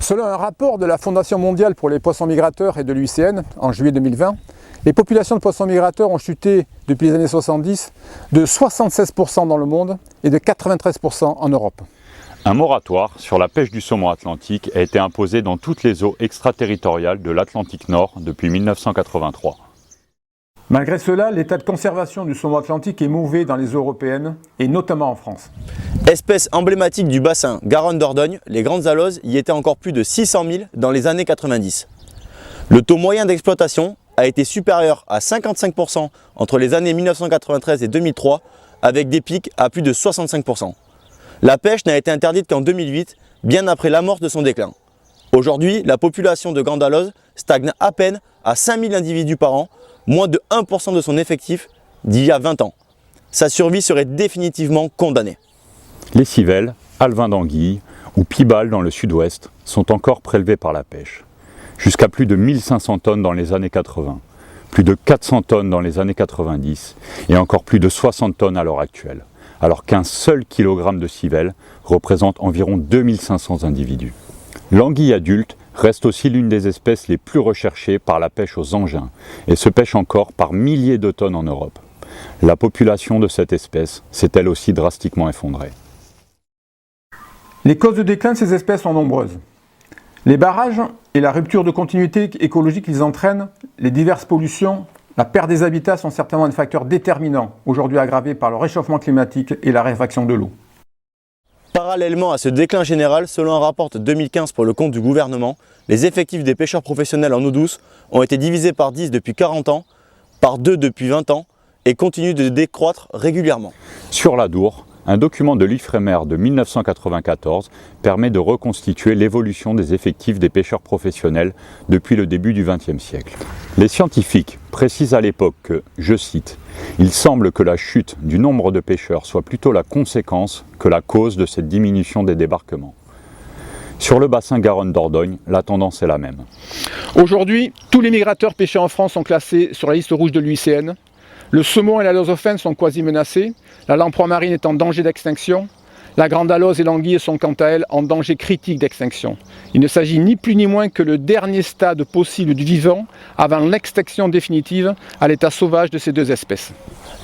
Selon un rapport de la Fondation mondiale pour les poissons migrateurs et de l'UICN en juillet 2020, les populations de poissons migrateurs ont chuté depuis les années 70 de 76% dans le monde et de 93% en Europe. Un moratoire sur la pêche du saumon atlantique a été imposé dans toutes les eaux extraterritoriales de l'Atlantique Nord depuis 1983. Malgré cela, l'état de conservation du saumon atlantique est mauvais dans les eaux européennes et notamment en France. Espèce emblématique du bassin Garonne-Dordogne, les grandes aloses y étaient encore plus de 600 000 dans les années 90. Le taux moyen d'exploitation a été supérieur à 55% entre les années 1993 et 2003, avec des pics à plus de 65%. La pêche n'a été interdite qu'en 2008, bien après l'amorce de son déclin. Aujourd'hui, la population de grande alose stagne à peine à 5000 individus par an, moins de 1% de son effectif d'il y a 20 ans. Sa survie serait définitivement condamnée. Les civelles, alevins d'anguille ou pibales dans le sud-ouest sont encore prélevés par la pêche. Jusqu'à plus de 1500 tonnes dans les années 80, plus de 400 tonnes dans les années 90 et encore plus de 60 tonnes à l'heure actuelle, alors qu'un seul kilogramme de civelle représente environ 2500 individus. L'anguille adulte reste aussi l'une des espèces les plus recherchées par la pêche aux engins et se pêche encore par milliers de tonnes en Europe. La population de cette espèce s'est elle aussi drastiquement effondrée. Les causes de déclin de ces espèces sont nombreuses. Les barrages et la rupture de continuité écologique qu'ils entraînent, les diverses pollutions, la perte des habitats sont certainement des facteurs déterminants, aujourd'hui aggravés par le réchauffement climatique et la raréfaction de l'eau. Parallèlement à ce déclin général, selon un rapport de 2015 pour le compte du gouvernement, les effectifs des pêcheurs professionnels en eau douce ont été divisés par 10 depuis 40 ans, par 2 depuis 20 ans et continuent de décroître régulièrement. Sur l'Adour, un document de l'IFREMER de 1994 permet de reconstituer l'évolution des effectifs des pêcheurs professionnels depuis le début du XXe siècle. Les scientifiques précisent à l'époque que, je cite, « Il semble que la chute du nombre de pêcheurs soit plutôt la conséquence que la cause de cette diminution des débarquements. » Sur le bassin Garonne-Dordogne, la tendance est la même. Aujourd'hui, tous les migrateurs pêchés en France sont classés sur la liste rouge de l'UICN. Le saumon et la lozophen sont quasi menacés, la lamproie marine est en danger d'extinction, la grande alose et l'anguille sont quant à elles en danger critique d'extinction. Il ne s'agit ni plus ni moins que le dernier stade possible du vivant avant l'extinction définitive à l'état sauvage de ces deux espèces.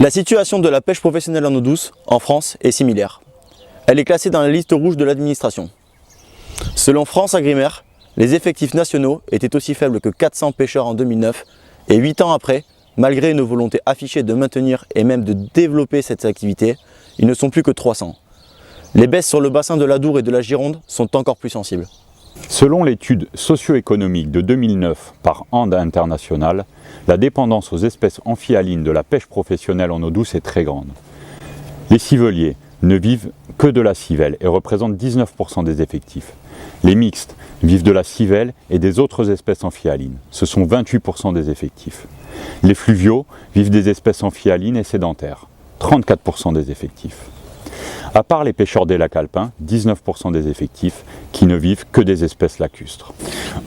La situation de la pêche professionnelle en eau douce en France est similaire. Elle est classée dans la liste rouge de l'administration. Selon France Agrimer, les effectifs nationaux étaient aussi faibles que 400 pêcheurs en 2009 et 8 ans après, malgré une volonté affichée de maintenir et même de développer cette activité, ils ne sont plus que 300. Les baisses sur le bassin de l'Adour et de la Gironde sont encore plus sensibles. Selon l'étude socio-économique de 2009 par And International, la dépendance aux espèces amphihalines de la pêche professionnelle en eau douce est très grande. Les civeliers ne vivent que de la civelle et représentent 19% des effectifs. Les mixtes vivent de la civelle et des autres espèces amphihalines. Ce sont 28% des effectifs. Les fluviaux vivent des espèces amphihalines et sédentaires. 34% des effectifs. À part les pêcheurs des lacs alpins, 19% des effectifs qui ne vivent que des espèces lacustres.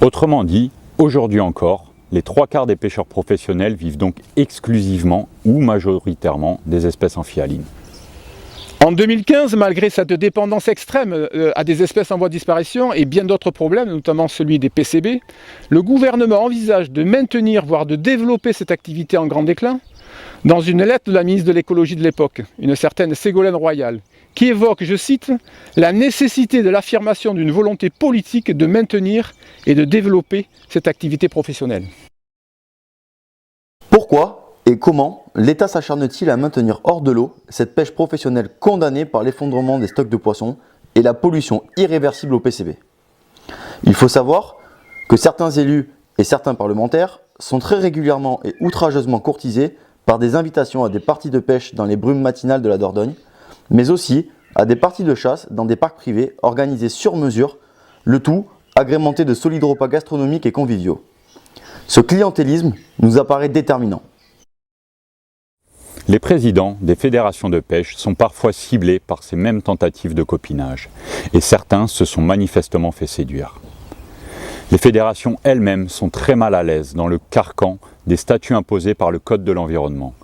Autrement dit, aujourd'hui encore, les 3/4 des pêcheurs professionnels vivent donc exclusivement ou majoritairement des espèces amphihalines. En 2015, malgré cette dépendance extrême à des espèces en voie de disparition et bien d'autres problèmes, notamment celui des PCB, le gouvernement envisage de maintenir, voire de développer cette activité en grand déclin dans une lettre de la ministre de l'écologie de l'époque, une certaine Ségolène Royal, qui évoque, je cite, « la nécessité de l'affirmation d'une volonté politique de maintenir et de développer cette activité professionnelle ». Pourquoi et comment l'État s'acharne-t-il à maintenir hors de l'eau cette pêche professionnelle condamnée par l'effondrement des stocks de poissons et la pollution irréversible au PCB? Il faut savoir que certains élus et certains parlementaires sont très régulièrement et outrageusement courtisés par des invitations à des parties de pêche dans les brumes matinales de la Dordogne, mais aussi à des parties de chasse dans des parcs privés organisés sur mesure, le tout agrémenté de solides repas gastronomiques et conviviaux. Ce clientélisme nous apparaît déterminant. Les présidents des fédérations de pêche sont parfois ciblés par ces mêmes tentatives de copinage, et certains se sont manifestement fait séduire. Les fédérations elles-mêmes sont très mal à l'aise dans le carcan des statuts imposés par le Code de l'environnement.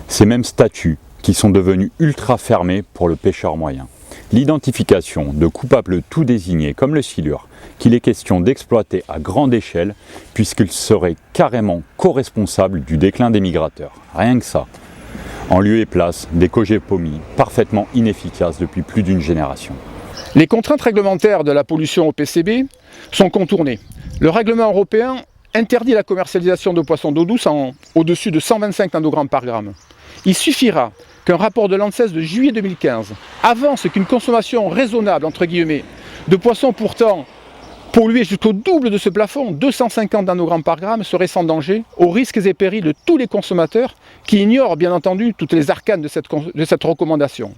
Ces mêmes statuts qui sont devenus ultra fermés pour le pêcheur moyen. l'identification de coupables tout désignés comme le silure, qu'il est question d'exploiter à grande échelle puisqu'il serait carrément co-responsable du déclin des migrateurs. Rien que ça. En lieu et place des cogépomies parfaitement inefficaces depuis plus d'une génération. Les contraintes réglementaires de la pollution au PCB sont contournées. Le règlement européen interdit la commercialisation de poissons d'eau douce au-dessus de 125 nanogrammes par gramme. Il suffira qu'un rapport de l'ANSES de juillet 2015 avance qu'une consommation raisonnable, entre guillemets, de poissons pourtant pollués jusqu'au double de ce plafond, 250 nanogrammes par gramme, serait sans danger, aux risques et périls de tous les consommateurs qui ignorent bien entendu toutes les arcanes de cette recommandation.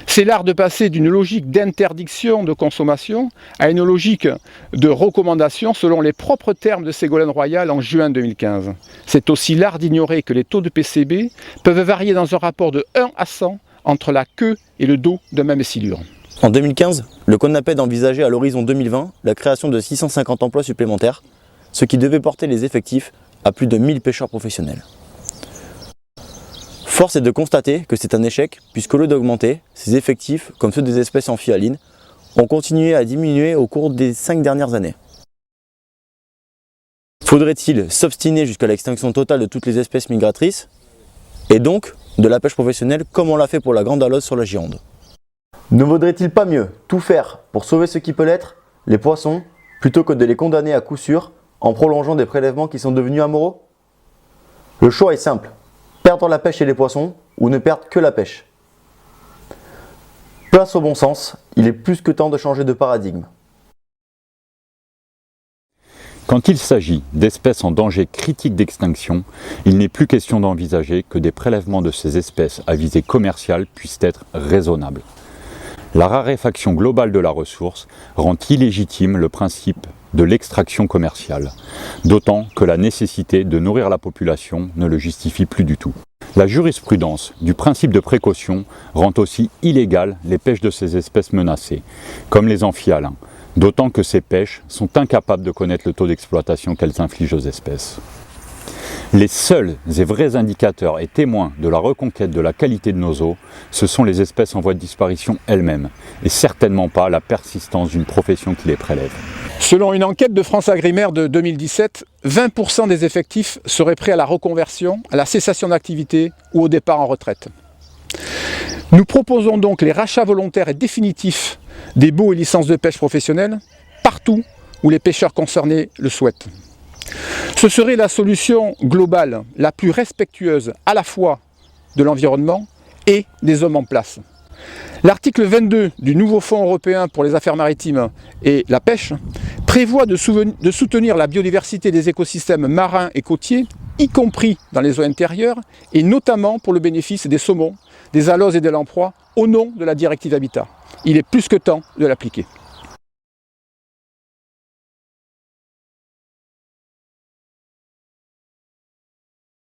C'est l'art de passer d'une logique d'interdiction de consommation à une logique de recommandation selon les propres termes de Ségolène Royal en juin 2015. C'est aussi l'art d'ignorer que les taux de PCB peuvent varier dans un rapport de 1 à 100 entre la queue et le dos d'un même silure. En 2015, le CONAPED envisageait à l'horizon 2020 la création de 650 emplois supplémentaires, ce qui devait porter les effectifs à plus de 1000 pêcheurs professionnels. Force est de constater que c'est un échec puisqu'au lieu d'augmenter, ces effectifs, comme ceux des espèces amphihalines, ont continué à diminuer au cours des 5 dernières années. Faudrait-il s'obstiner jusqu'à l'extinction totale de toutes les espèces migratrices et donc de la pêche professionnelle comme on l'a fait pour la grande alose sur la Gironde? Ne vaudrait-il pas mieux tout faire pour sauver ce qui peut l'être, les poissons, plutôt que de les condamner à coup sûr en prolongeant des prélèvements qui sont devenus amoraux? Le choix est simple. Perdre la pêche et les poissons, ou ne perdre que la pêche. Place au bon sens, il est plus que temps de changer de paradigme. Quand il s'agit d'espèces en danger critique d'extinction, il n'est plus question d'envisager que des prélèvements de ces espèces à visée commerciale puissent être raisonnables. La raréfaction globale de la ressource rend illégitime le principe de l'extraction commerciale, d'autant que la nécessité de nourrir la population ne le justifie plus du tout. La jurisprudence du principe de précaution rend aussi illégales les pêches de ces espèces menacées, comme les amphihalins, d'autant que ces pêches sont incapables de connaître le taux d'exploitation qu'elles infligent aux espèces. Les seuls et vrais indicateurs et témoins de la reconquête de la qualité de nos eaux, ce sont les espèces en voie de disparition elles-mêmes, et certainement pas la persistance d'une profession qui les prélève. Selon une enquête de France Agrimaire de 2017, 20% des effectifs seraient prêts à la reconversion, à la cessation d'activité ou au départ en retraite. Nous proposons donc les rachats volontaires et définitifs des baux et licences de pêche professionnelles partout où les pêcheurs concernés le souhaitent. Ce serait la solution globale, la plus respectueuse à la fois de l'environnement et des hommes en place. L'article 22 du nouveau Fonds européen pour les affaires maritimes et la pêche prévoit de soutenir la biodiversité des écosystèmes marins et côtiers, y compris dans les eaux intérieures, et notamment pour le bénéfice des saumons, des aloses et de lamproies, au nom de la directive Habitat. Il est plus que temps de l'appliquer.